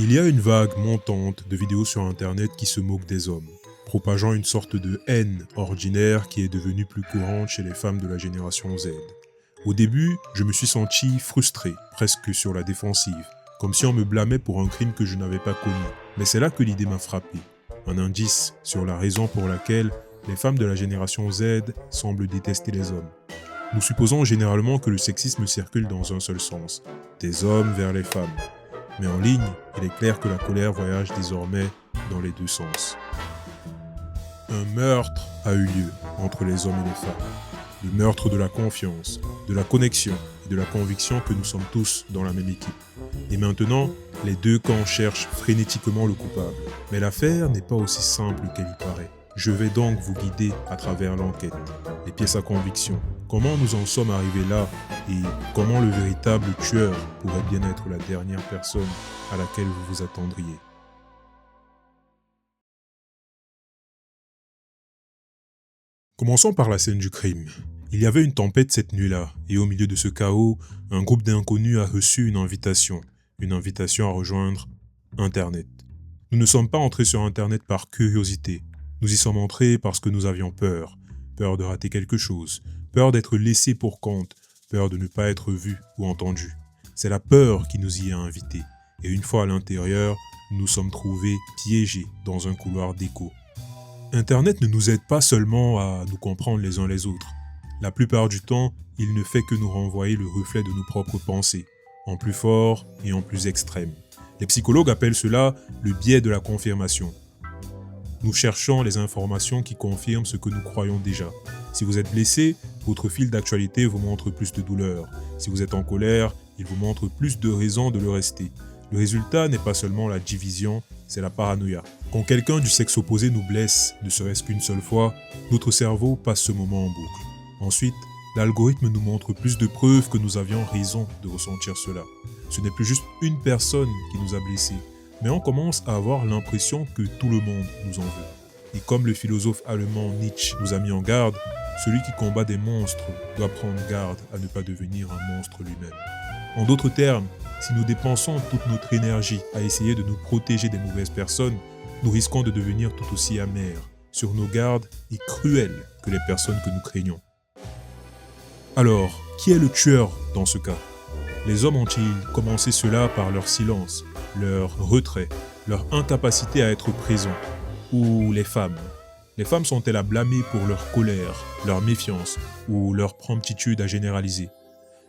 Il y a une vague montante de vidéos sur internet qui se moquent des hommes, propageant une sorte de haine ordinaire qui est devenue plus courante chez les femmes de la génération Z. Au début, je me suis senti frustré, presque sur la défensive, comme si on me blâmait pour un crime que je n'avais pas commis. Mais c'est là que l'idée m'a frappé, un indice sur la raison pour laquelle les femmes de la génération Z semblent détester les hommes. Nous supposons généralement que le sexisme circule dans un seul sens, des hommes vers les femmes. Mais en ligne, il est clair que la colère voyage désormais dans les deux sens. Un meurtre a eu lieu entre les hommes et les femmes. Le meurtre de la confiance, de la connexion et de la conviction que nous sommes tous dans la même équipe. Et maintenant, les deux camps cherchent frénétiquement le coupable. Mais l'affaire n'est pas aussi simple qu'elle y paraît. Je vais donc vous guider à travers l'enquête, les pièces à conviction, comment nous en sommes arrivés là et comment le véritable tueur pourrait bien être la dernière personne à laquelle vous vous attendriez. Commençons par la scène du crime. Il y avait une tempête cette nuit-là, et au milieu de ce chaos, un groupe d'inconnus a reçu une invitation à rejoindre Internet. Nous ne sommes pas entrés sur Internet par curiosité, nous y sommes entrés parce que nous avions peur de rater quelque chose, peur d'être laissés pour compte, peur de ne pas être vus ou entendus. C'est la peur qui nous y a invités, et une fois à l'intérieur, nous nous sommes trouvés piégés dans un couloir d'écho. Internet ne nous aide pas seulement à nous comprendre les uns les autres. La plupart du temps, il ne fait que nous renvoyer le reflet de nos propres pensées, en plus fort et en plus extrême. Les psychologues appellent cela le biais de la confirmation. Nous cherchons les informations qui confirment ce que nous croyons déjà. Si vous êtes blessé, votre fil d'actualité vous montre plus de douleur. Si vous êtes en colère, il vous montre plus de raisons de le rester. Le résultat n'est pas seulement la division, c'est la paranoïa. Quand quelqu'un du sexe opposé nous blesse, ne serait-ce qu'une seule fois, notre cerveau passe ce moment en boucle. Ensuite, l'algorithme nous montre plus de preuves que nous avions raison de ressentir cela. Ce n'est plus juste une personne qui nous a blessés, mais on commence à avoir l'impression que tout le monde nous en veut. Et comme le philosophe allemand Nietzsche nous a mis en garde, celui qui combat des monstres doit prendre garde à ne pas devenir un monstre lui-même. En d'autres termes, si nous dépensons toute notre énergie à essayer de nous protéger des mauvaises personnes, nous risquons de devenir tout aussi amers, sur nos gardes et cruels que les personnes que nous craignons. Alors, qui est le tueur dans ce cas ? Les hommes ont-ils commencé cela par leur silence, leur retrait, leur incapacité à être présents ? Ou les femmes ? Les femmes sont-elles à blâmer pour leur colère, leur méfiance ou leur promptitude à généraliser ?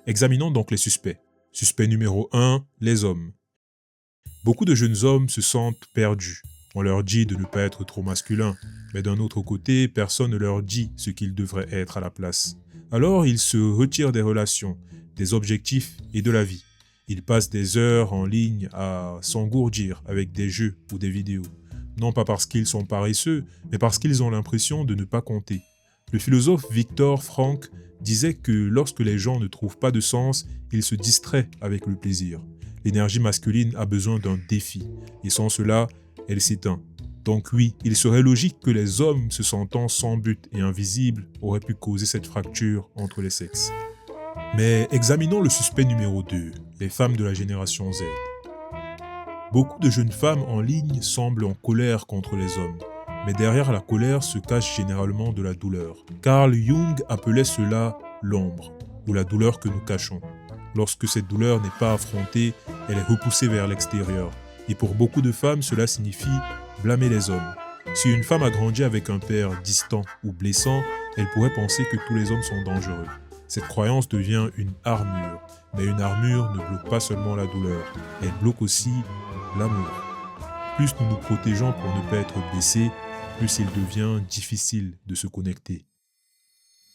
Examinons donc les suspects. Suspect numéro 1, les hommes. Beaucoup de jeunes hommes se sentent perdus. On leur dit de ne pas être trop masculins, mais d'un autre côté, personne ne leur dit ce qu'ils devraient être à la place. Alors ils se retirent des relations, des objectifs et de la vie. Ils passent des heures en ligne à s'engourdir avec des jeux ou des vidéos. Non pas parce qu'ils sont paresseux, mais parce qu'ils ont l'impression de ne pas compter. Le philosophe Viktor Frankl disait que lorsque les gens ne trouvent pas de sens, ils se distraient avec le plaisir. L'énergie masculine a besoin d'un défi, et sans cela, elle s'éteint. Donc oui, il serait logique que les hommes se sentant sans but et invisibles auraient pu causer cette fracture entre les sexes. Mais examinons le suspect numéro 2, les femmes de la génération Z. Beaucoup de jeunes femmes en ligne semblent en colère contre les hommes, mais derrière la colère se cache généralement de la douleur. Carl Jung appelait cela l'ombre, ou la douleur que nous cachons. Lorsque cette douleur n'est pas affrontée, elle est repoussée vers l'extérieur. Et pour beaucoup de femmes, cela signifie blâmer les hommes. Si une femme a grandi avec un père distant ou blessant, elle pourrait penser que tous les hommes sont dangereux. Cette croyance devient une armure, mais une armure ne bloque pas seulement la douleur, elle bloque aussi l'amour. Plus nous nous protégeons pour ne pas être blessés, plus il devient difficile de se connecter.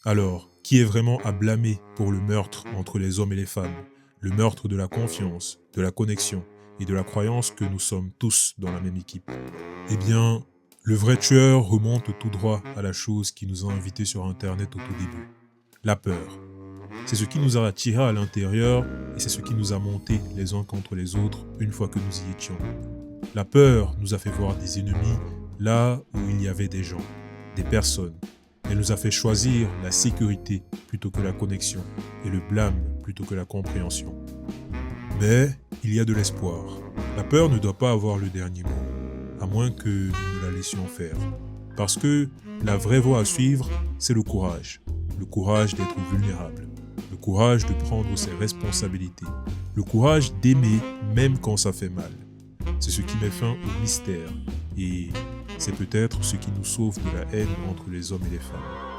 Alors, qui est vraiment à blâmer pour le meurtre entre les hommes et les femmes ? Le meurtre de la confiance, de la connexion et de la croyance que nous sommes tous dans la même équipe. Eh bien, le vrai tueur remonte tout droit à la chose qui nous a invités sur Internet au tout début. La peur. C'est ce qui nous a attirés à l'intérieur et c'est ce qui nous a montés les uns contre les autres une fois que nous y étions. La peur nous a fait voir des ennemis là où il y avait des gens, des personnes. Elle nous a fait choisir la sécurité plutôt que la connexion et le blâme plutôt que la compréhension. Mais il y a de l'espoir. La peur ne doit pas avoir le dernier mot, à moins que nous ne la laissions faire. Parce que la vraie voie à suivre, c'est le courage. Le courage d'être vulnérable. Le courage de prendre ses responsabilités. Le courage d'aimer même quand ça fait mal. C'est ce qui met fin au mystère. Et c'est peut-être ce qui nous sauve de la haine entre les hommes et les femmes.